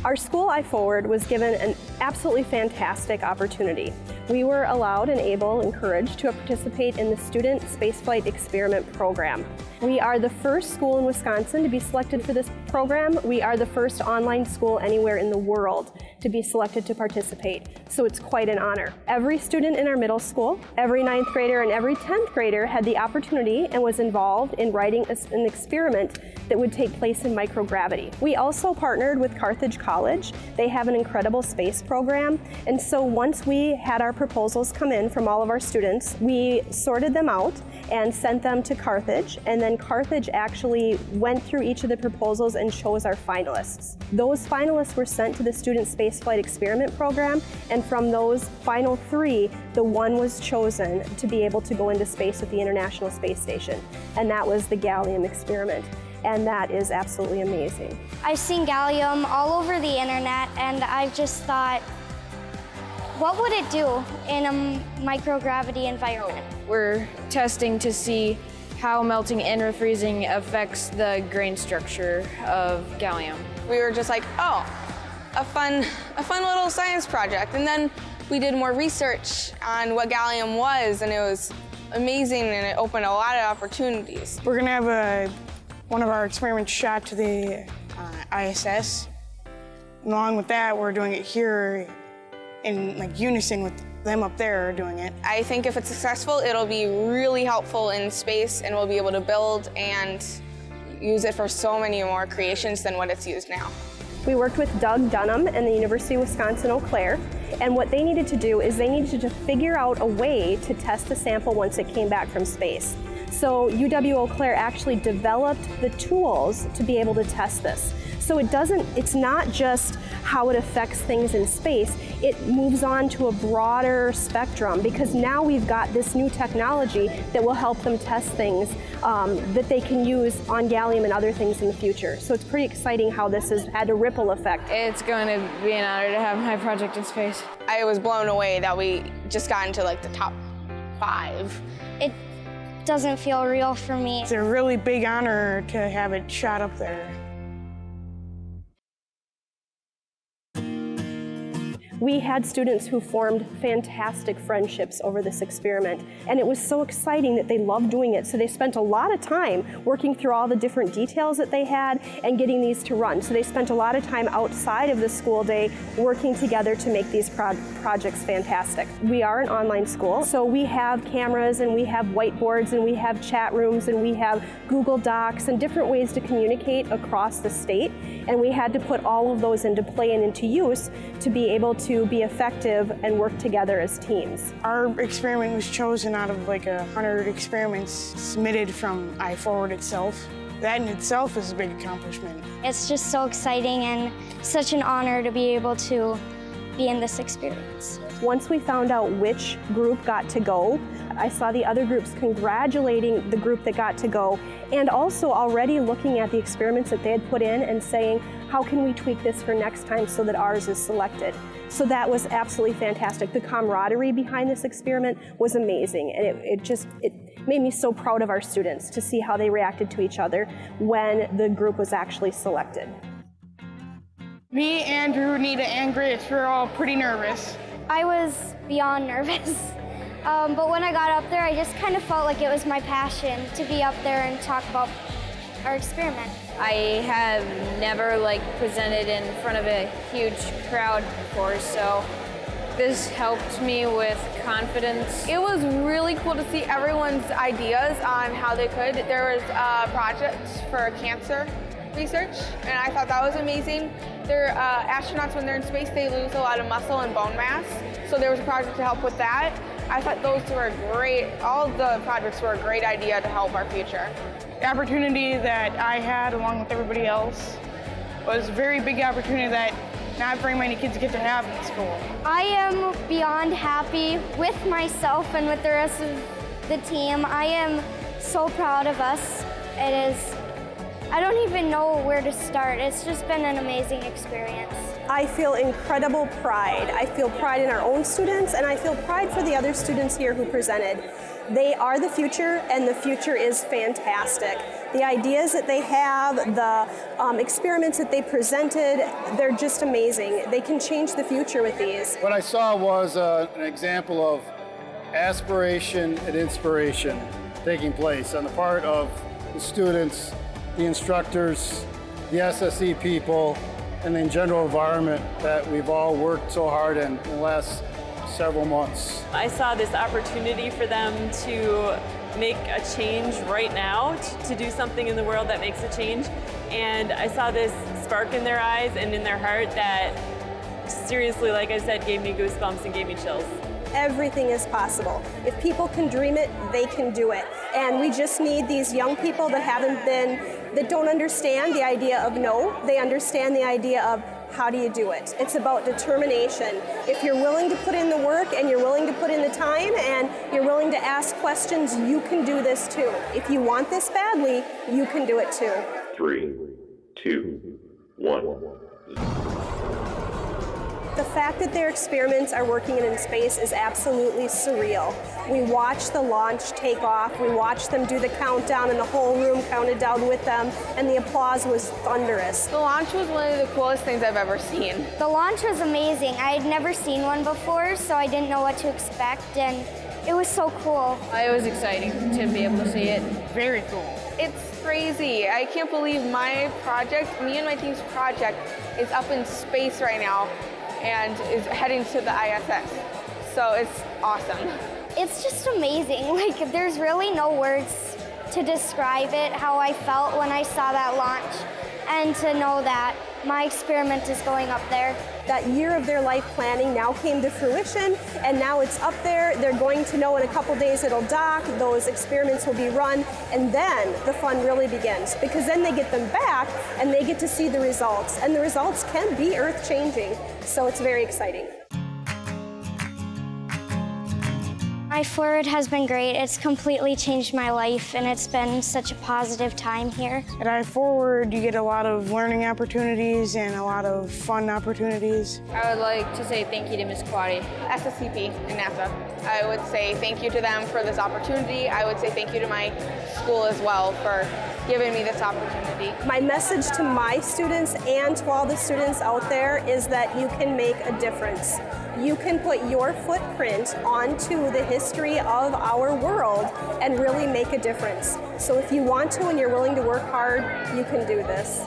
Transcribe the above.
Our school, iForward, was given an absolutely fantastic opportunity. We were allowed and able, encouraged to participate in the Student Spaceflight Experiment program. We are the first school in Wisconsin to be selected for this program. We are the first online school anywhere in the world to be selected to participate, so it's quite an honor. Every student in our middle school, every 9th grader and every 10th grader had the opportunity and was involved in writing an experiment that would take place in microgravity. We also partnered with Carthage College. They have an incredible space program, and so once we had our proposals come in from all of our students, we sorted them out and sent them to Carthage, and then Carthage actually went through each of the proposals and chose our finalists. Those finalists were sent to the Student Spaceflight Experiment program, and from those final 3, the one was chosen to be able to go into space with the International Space Station, and that was the gallium experiment. And that is absolutely amazing. I've seen gallium all over the internet, and I've just thought, what would it do in a microgravity environment? We're testing to see how melting and refreezing affects the grain structure of gallium. We were just like, oh, a fun little science project. And then we did more research on what gallium was, and it was amazing, and it opened a lot of opportunities. We're gonna have one of our experiments shot to the ISS. Along with that, we're doing it here in unison with them up there doing it. I think if it's successful, it'll be really helpful in space, and we'll be able to build and use it for so many more creations than what it's used now. We worked with Doug Dunham and the University of Wisconsin-Eau Claire, and what they needed to do is they needed to figure out a way to test the sample once it came back from space. So UW-Eau Claire actually developed the tools to be able to test this. So it's not just how it affects things in space, it moves on to a broader spectrum, because now we've got this new technology that will help them test things that they can use on gallium and other things in the future. So it's pretty exciting how this has had a ripple effect. It's going to be an honor to have my project in space. I was blown away that we just got into the top 5. It doesn't feel real for me. It's a really big honor to have it shot up there. We had students who formed fantastic friendships over this experiment, and it was so exciting that they loved doing it, so they spent a lot of time working through all the different details that they had and getting these to run. So they spent a lot of time outside of the school day working together to make these projects fantastic. We are an online school, so we have cameras and we have whiteboards and we have chat rooms and we have Google Docs and different ways to communicate across the state, and we had to put all of those into play and into use to be able to be effective and work together as teams. Our experiment was chosen out of 100 experiments submitted from iForward itself. That in itself is a big accomplishment. It's just so exciting and such an honor to be able to be in this experience. Once we found out which group got to go, I saw the other groups congratulating the group that got to go, and also already looking at the experiments that they had put in and saying, how can we tweak this for next time so that ours is selected? So that was absolutely fantastic. The camaraderie behind this experiment was amazing, and it made me so proud of our students to see how they reacted to each other when the group was actually selected. Me, Andrew, Nita, and Grace were all pretty nervous. I was beyond nervous. But when I got up there, I just kind of felt like it was my passion to be up there and talk about our experiment. I have never presented in front of a huge crowd before, so this helped me with confidence. It was really cool to see everyone's ideas on how they could. There was a project for cancer research, and I thought that was amazing. Astronauts, when they're in space, they lose a lot of muscle and bone mass, so there was a project to help with that. I thought those were great. All of the projects were a great idea to help our future. The opportunity that I had, along with everybody else, was a very big opportunity that not very many kids get to have in school. I am beyond happy with myself and with the rest of the team. I am so proud of us. I don't even know where to start. It's just been an amazing experience. I feel incredible pride. I feel pride in our own students, and I feel pride for the other students here who presented. They are the future, and the future is fantastic. The ideas that they have, the experiments that they presented, they're just amazing. They can change the future with these. What I saw was an example of aspiration and inspiration taking place on the part of the students, the instructors, the SSE people, and the general environment that we've all worked so hard in the last several months. I saw this opportunity for them to make a change right now, to do something in the world that makes a change. And I saw this spark in their eyes and in their heart that seriously, like I said, gave me goosebumps and gave me chills. Everything is possible. If people can dream it, they can do it. And we just need these young people that don't understand the idea of no. They understand the idea of how do you do it. It's about determination. If you're willing to put in the work and you're willing to put in the time and you're willing to ask questions, you can do this too. If you want this badly, you can do it too. 3, 2, 1. The fact that their experiments are working in space is absolutely surreal. We watched the launch take off, we watched them do the countdown, and the whole room counted down with them, and the applause was thunderous. The launch was one of the coolest things I've ever seen. The launch was amazing. I had never seen one before, so I didn't know what to expect, and it was so cool. It was exciting to be able to see it. Very cool. It's crazy. I can't believe my project, me and my team's project, is up in space right now and is heading to the ISS. So it's awesome. It's just amazing. Like, there's really no words to describe it, how I felt when I saw that launch, and to know that my experiment is going up there. That year of their life planning now came to fruition, and now it's up there. They're going to know in a couple days it'll dock, those experiments will be run, and then the fun really begins, because then they get them back and they get to see the results, and the results can be earth-changing, so it's very exciting. iForward has been great. It's completely changed my life, and it's been such a positive time here. At iForward, you get a lot of learning opportunities and a lot of fun opportunities. I would like to say thank you to Ms. Quaddy. SSCP and NASA. I would say thank you to them for this opportunity. I would say thank you to my school as well for giving me this opportunity. My message to my students and to all the students out there is that you can make a difference. You can put your footprint onto the history of our world and really make a difference. So if you want to and you're willing to work hard, you can do this.